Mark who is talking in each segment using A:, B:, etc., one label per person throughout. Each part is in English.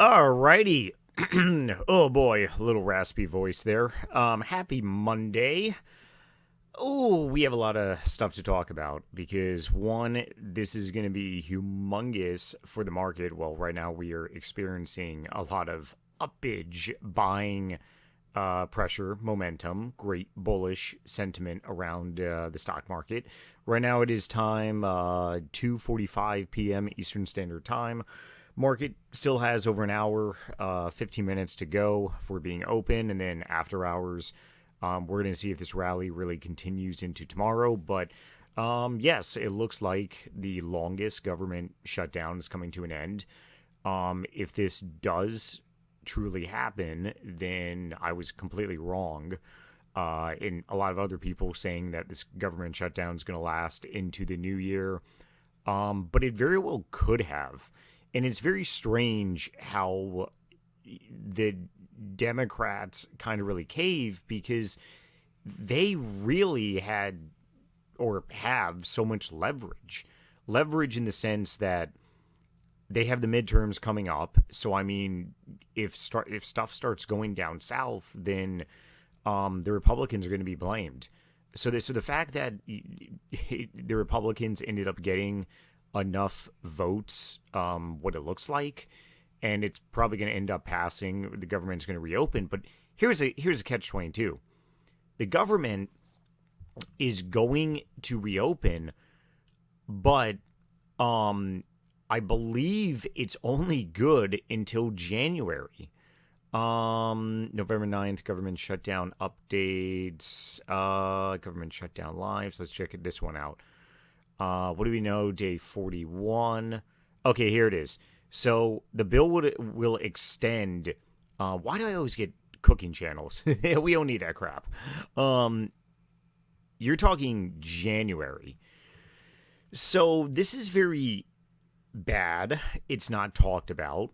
A: Alrighty. Oh boy, a little raspy voice there. Happy Monday. Oh, we have a lot of stuff to talk about because one, this is going to be humongous for the market. Well, right now we are experiencing a lot of uppage buying pressure, momentum, great bullish sentiment around the stock market. Right now it is time 2:45 p.m. Eastern Standard Time. Market still has over an hour, 15 minutes to go for being open, and then after hours, we're going to see if this rally really continues into tomorrow. But yes, it looks like the longest government shutdown is coming to an end. If this does truly happen, then I was completely wrong. And a lot of other people saying that this government shutdown is going to last into the new year. But it very well could have. And it's very strange how the Democrats kind of really cave because they really had or have so much leverage. Leverage in the sense that they have the midterms coming up. So, I mean, if stuff starts going down south, then the Republicans are going to be blamed. So the fact that the Republicans ended up getting enough votes, what it looks like, and it's probably going to end up passing. The government's going to reopen, but here's a catch-22. The government is going to reopen, but I believe it's only good until January. November 9th, government shutdown updates, government shutdown lives. Let's check this one out. What do we know? Day 41. Okay, here it is. So the bill will extend. Why do I always get cooking channels? We don't need that crap. You're talking January. So this is very bad. It's not talked about.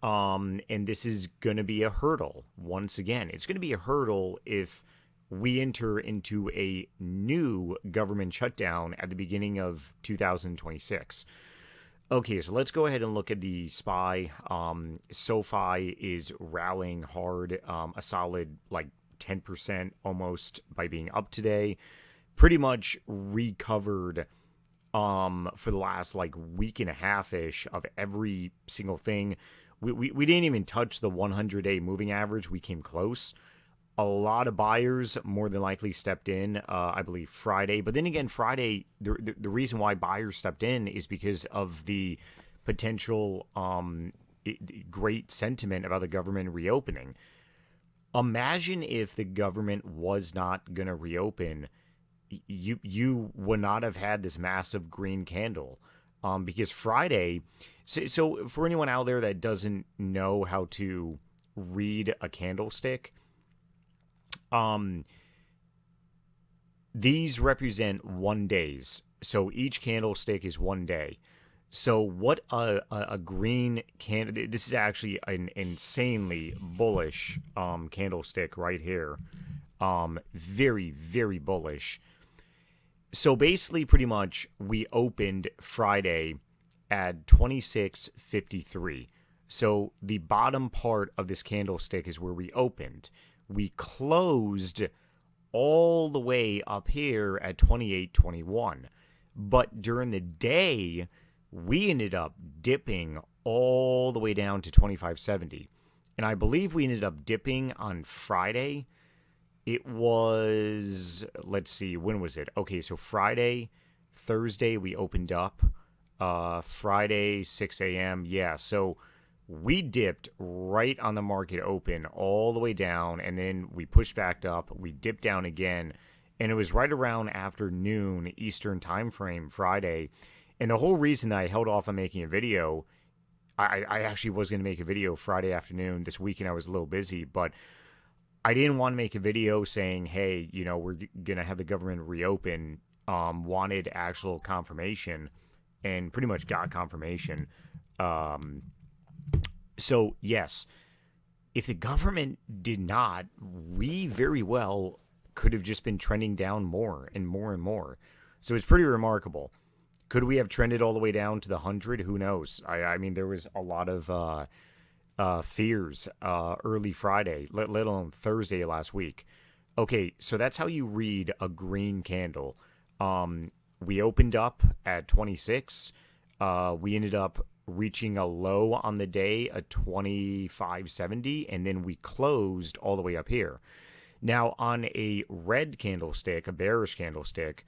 A: And this is going to be a hurdle. Once again, it's going to be a hurdle if we enter into a new government shutdown at the beginning of 2026. Okay, so let's go ahead and look at the SPY. SoFi is rallying hard, a solid like 10% almost by being up today. Pretty much recovered for the last like week and a half-ish of every single thing. We didn't even touch the 100-day moving average. We came close. A lot of buyers more than likely stepped in, I believe, Friday. But then again, Friday, the reason why buyers stepped in is because of the potential great sentiment about the government reopening. Imagine if the government was not going to reopen, you would not have had this massive green candle. Because Friday, so for anyone out there that doesn't know how to read a candlestick, these represent 1 days. So each candlestick is 1 day. So what a green candle, this is actually an insanely bullish candlestick right here. Very, very bullish. So basically pretty much we opened Friday at 26.53. So the bottom part of this candlestick is where we opened. We closed all the way up here at 28.21. But during the day, we ended up dipping all the way down to 25.70. And I believe we ended up dipping on Friday. It was, let's see, when was it? Okay, so Friday, Thursday, we opened up. Friday, 6 a.m. Yeah, so we dipped right on the market open all the way down, and then we pushed back up. We dipped down again, and it was right around afternoon Eastern time frame Friday. And the whole reason that I held off on making a video, I actually was going to make a video Friday afternoon. This weekend I was a little busy, but I didn't want to make a video saying, hey, you know, we're going to have the government reopen. Wanted actual confirmation, and pretty much got confirmation. So, yes, if the government did not, we very well could have just been trending down more and more and more. So it's pretty remarkable. Could we have trended all the way down to the 100? Who knows? I mean, there was a lot of fears early Friday, let alone Thursday last week. Okay, so that's how you read a green candle. We opened up at 26. We ended up reaching a low on the day at 25.70, and then we closed all the way up here. Now, on a red candlestick, a bearish candlestick,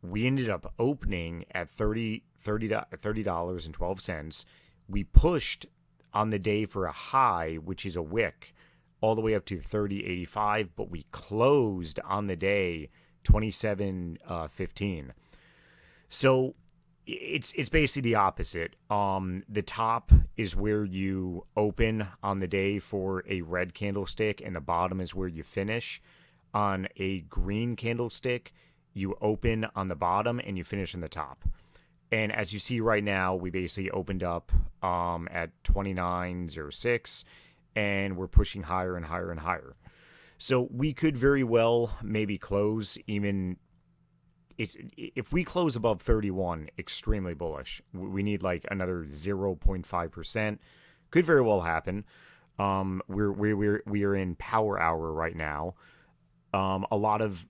A: we ended up opening at $30.12. We pushed on the day for a high, which is a wick, all the way up to 30.85, but we closed on the day 27.15. So it's basically the opposite. The top is where you open on the day for a red candlestick, and the bottom is where you finish. On a green candlestick, you open on the bottom and you finish on the top. And as you see right now, we basically opened up at 29.06, and we're pushing higher and higher and higher. So we could very well maybe close even. If we close above 31, extremely bullish. We need like another 0.5%. Could very well happen. We are in power hour right now. A lot of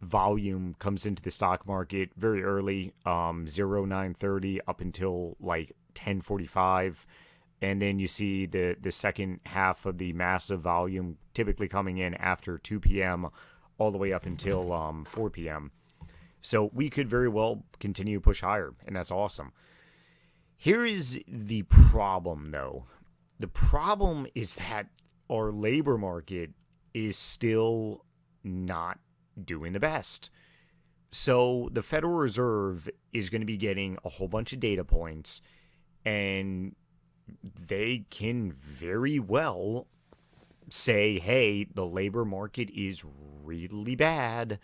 A: volume comes into the stock market very early, 0930 up until like 1045, and then you see the second half of the massive volume typically coming in after 2 p.m. all the way up until 4 p.m. So we could very well continue to push higher, and that's awesome. Here is the problem, though. The problem is that our labor market is still not doing the best. So the Federal Reserve is going to be getting a whole bunch of data points, and they can very well say, hey, the labor market is really bad.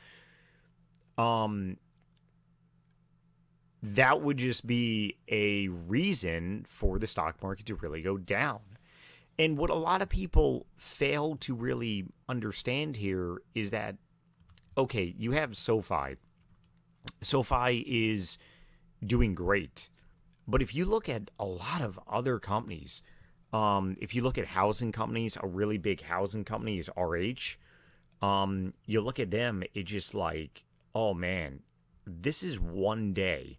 A: That would just be a reason for the stock market to really go down. And what a lot of people fail to really understand here is that, okay, you have SoFi. SoFi is doing great. But if you look at a lot of other companies, if you look at housing companies, a really big housing company is RH. You look at them, it's just like, oh man, this is one day.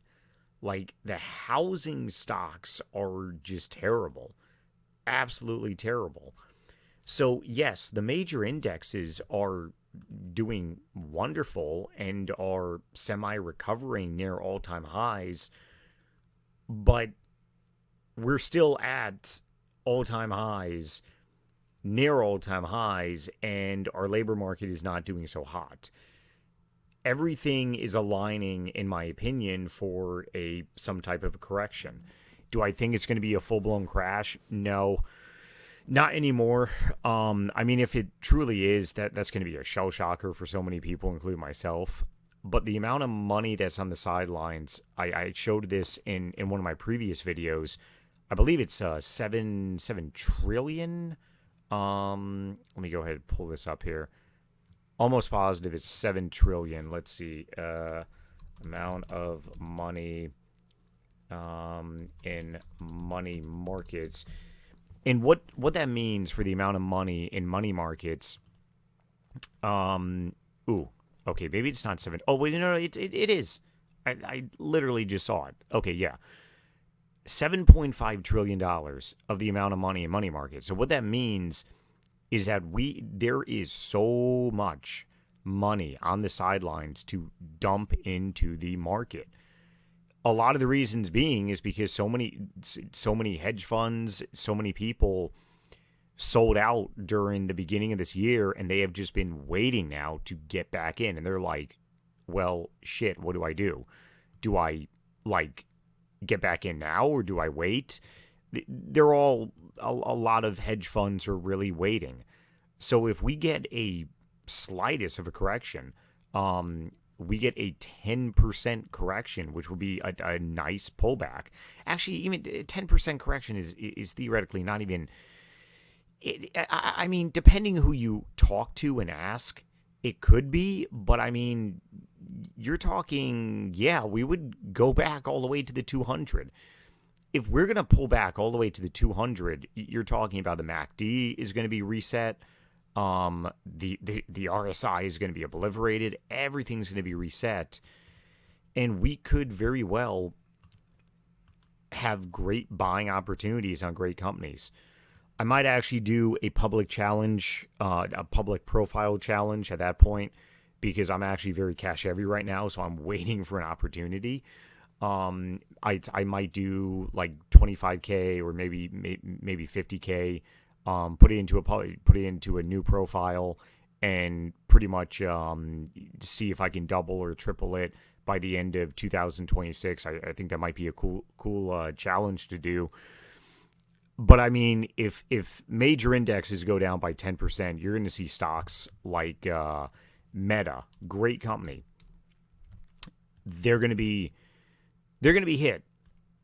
A: Like, the housing stocks are just terrible. Absolutely terrible. So, yes, the major indexes are doing wonderful and are semi-recovering near all-time highs, but we're still at all-time highs, near all-time highs, and our labor market is not doing so hot. Everything is aligning, in my opinion, for some type of a correction. Do I think it's going to be a full-blown crash? No, not anymore. I mean, if it truly is, that's going to be a shell shocker for so many people, including myself. But the amount of money that's on the sidelines, I showed this in one of my previous videos. I believe it's 7 trillion. Let me go ahead and pull this up here. Almost positive it's 7 trillion. Let's see. Amount of money in money markets. And what that means for the amount of money in money markets. Okay, maybe it's not 7. Oh, wait, no, it is. I literally just saw it. Okay, yeah. $7.5 trillion of the amount of money in money markets. So what that means is that there is so much money on the sidelines to dump into the market. A lot of the reasons being is because so many hedge funds, so many people sold out during the beginning of this year, and they have just been waiting now to get back in. And they're like, well, shit, what do I do? Do I, get back in now, or do I wait? They're all, a lot of hedge funds are really waiting. So if we get a slightest of a correction, we get a 10% correction, which would be a nice pullback. Actually, even 10% correction is theoretically not even... I mean, depending who you talk to and ask, it could be. But, I mean, you're talking, yeah, we would go back all the way to the 200. if we're going to pull back all the way to the 200, you're talking about the MACD is going to be reset. The RSI is going to be obliterated. Everything's going to be reset. And we could very well have great buying opportunities on great companies. I might actually do a public challenge, a public profile challenge at that point, because I'm actually very cash heavy right now, so I'm waiting for an opportunity. I might do like 25K or maybe 50K. Put it into a new profile and pretty much see if I can double or triple it by the end of 2026. I think that might be a cool challenge to do. But I mean, if major indexes go down by 10%, you're going to see stocks like Meta, great company. They're going to be hit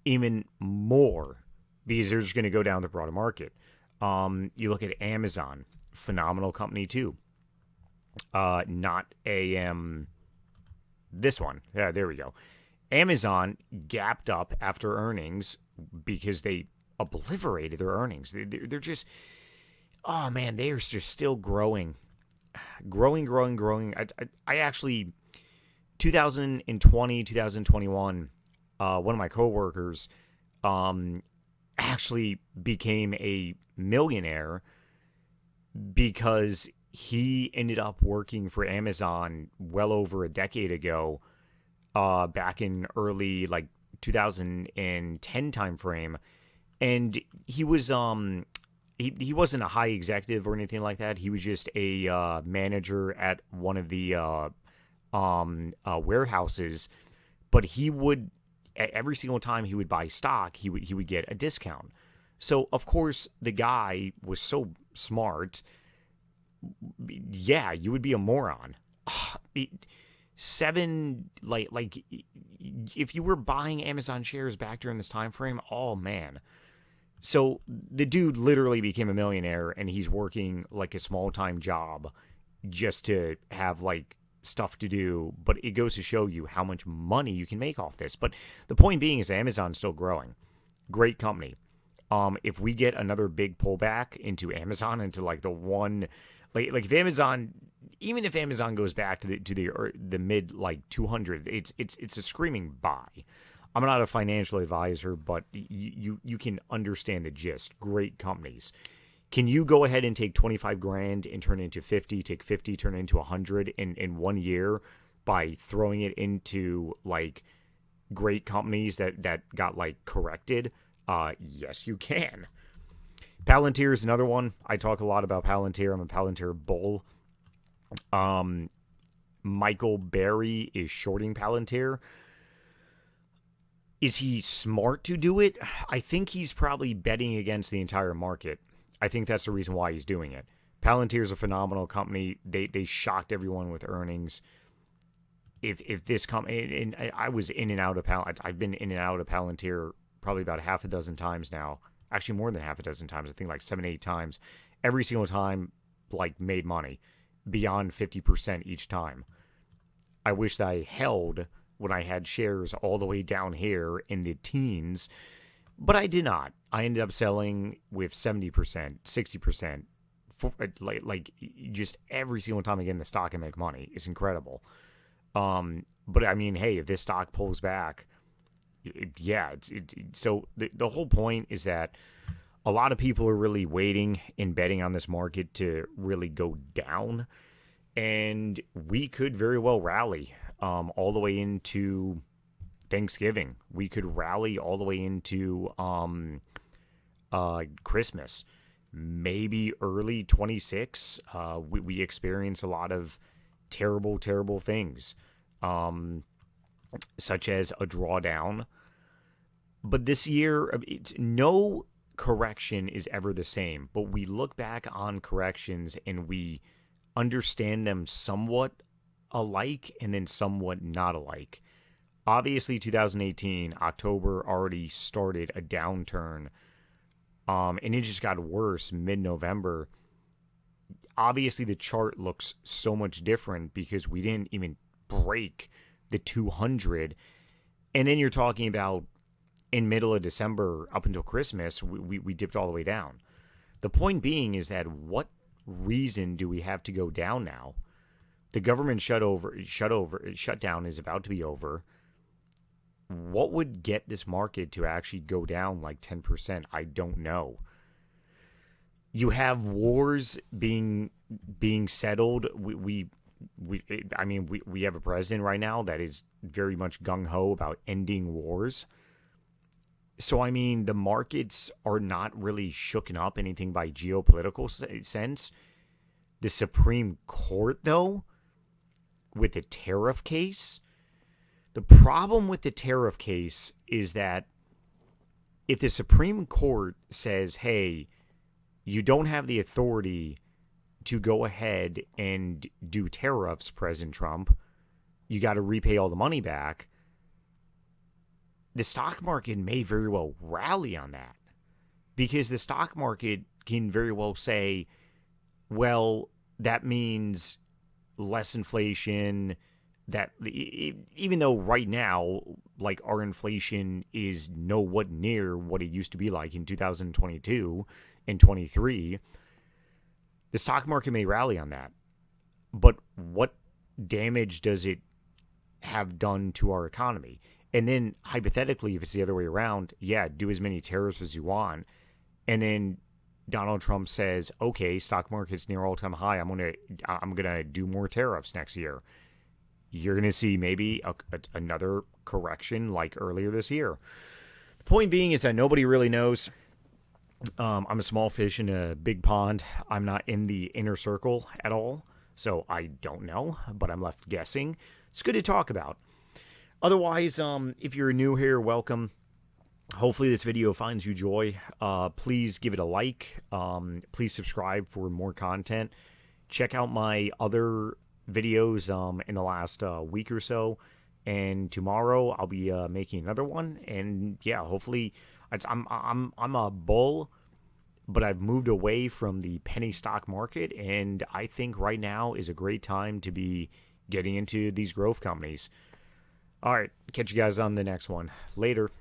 A: even more because they're just going to go down the broader market. You look at Amazon, phenomenal company too. Not this one. Yeah, there we go. Amazon gapped up after earnings because they obliterated their earnings. They're just, oh man, they are just still growing. Growing. I actually, 2020, 2021, one of my coworkers actually became a millionaire because he ended up working for Amazon well over a decade ago, back in early like 2010 timeframe, and he was he wasn't a high executive or anything like that. He was just a manager at one of the warehouses, but he would, every single time he would buy stock, he would get a discount. So of course the guy was so smart. Yeah, you would be a moron. If you were buying Amazon shares back during this time frame, oh man. So the dude literally became a millionaire, and he's working like a small-time job just to have like stuff to do. But it goes to show you how much money you can make off this. But the point being is Amazon's still growing. Great company. If we get another big pullback into Amazon, into like the one, like if Amazon, even if Amazon goes back to the mid like 200, it's a screaming buy. I'm not a financial advisor, but you can understand the gist. Great companies. Can you go ahead and take 25 grand and turn it into 50, take 50, turn it into 100 in 1 year by throwing it into like great companies that got like corrected? Yes, you can. Palantir is another one. I talk a lot about Palantir. I'm a Palantir bull. Michael Berry is shorting Palantir. Is he smart to do it? I think he's probably betting against the entire market. I think that's the reason why he's doing it. Palantir is a phenomenal company. They shocked everyone with earnings. If this company, and I was in and out of I've been in and out of Palantir probably about half a dozen times now. Actually, more than half a dozen times. I think like 7, 8 times. Every single time, like, made money. Beyond 50% each time. I wish that I held when I had shares all the way down here in the teens. But I did not. I ended up selling with 70%, 60%. Like just every single time I get in the stock and make money. It's incredible. But I mean, hey, if this stock pulls back, so the whole point is that a lot of people are really waiting and betting on this market to really go down, and we could very well rally all the way into Thanksgiving. We could rally all the way into Christmas, maybe early 26. We experience a lot of terrible things, such as a drawdown. But this year, no correction is ever the same. But we look back on corrections and we understand them somewhat alike and then somewhat not alike. Obviously, 2018, October already started a downturn, and it just got worse mid-November. Obviously, the chart looks so much different because we didn't even break the 200. And then you're talking about in middle of December up until Christmas, we dipped all the way down. The point being is that what reason do we have to go down now? The government shutdown is about to be over. What would get this market to actually go down like 10%? I don't know. You have wars being settled. We have a president right now that is very much gung-ho about ending wars. So, I mean, the markets are not really shooken up anything by geopolitical sense. The Supreme Court, though, with the tariff case, the problem with the tariff case is that if the Supreme Court says, hey, you don't have the authority to go ahead and do tariffs, President Trump, you got to repay all the money back, the stock market may very well rally on that, because the stock market can very well say, well, that means less inflation. That even though right now, like, our inflation is nowhat near what it used to be like in 2022 and 23, the stock market may rally on that. But what damage does it have done to our economy? And then hypothetically, if it's the other way around, yeah, do as many tariffs as you want. And then Donald Trump says, okay, stock market's near all-time high. I'm gonna do more tariffs next year. You're going to see maybe another correction like earlier this year. The point being is that nobody really knows. I'm a small fish in a big pond. I'm not in the inner circle at all, so I don't know, but I'm left guessing. It's good to talk about. Otherwise, if you're new here, welcome. Hopefully this video finds you joy. Please give it a like. Please subscribe for more content. Check out my other videos in the last week or so, and tomorrow I'll be making another one. And yeah, hopefully I'm a bull, but I've moved away from the penny stock market, and I think right now is a great time to be getting into these growth companies. All right, catch you guys on the next one. Later.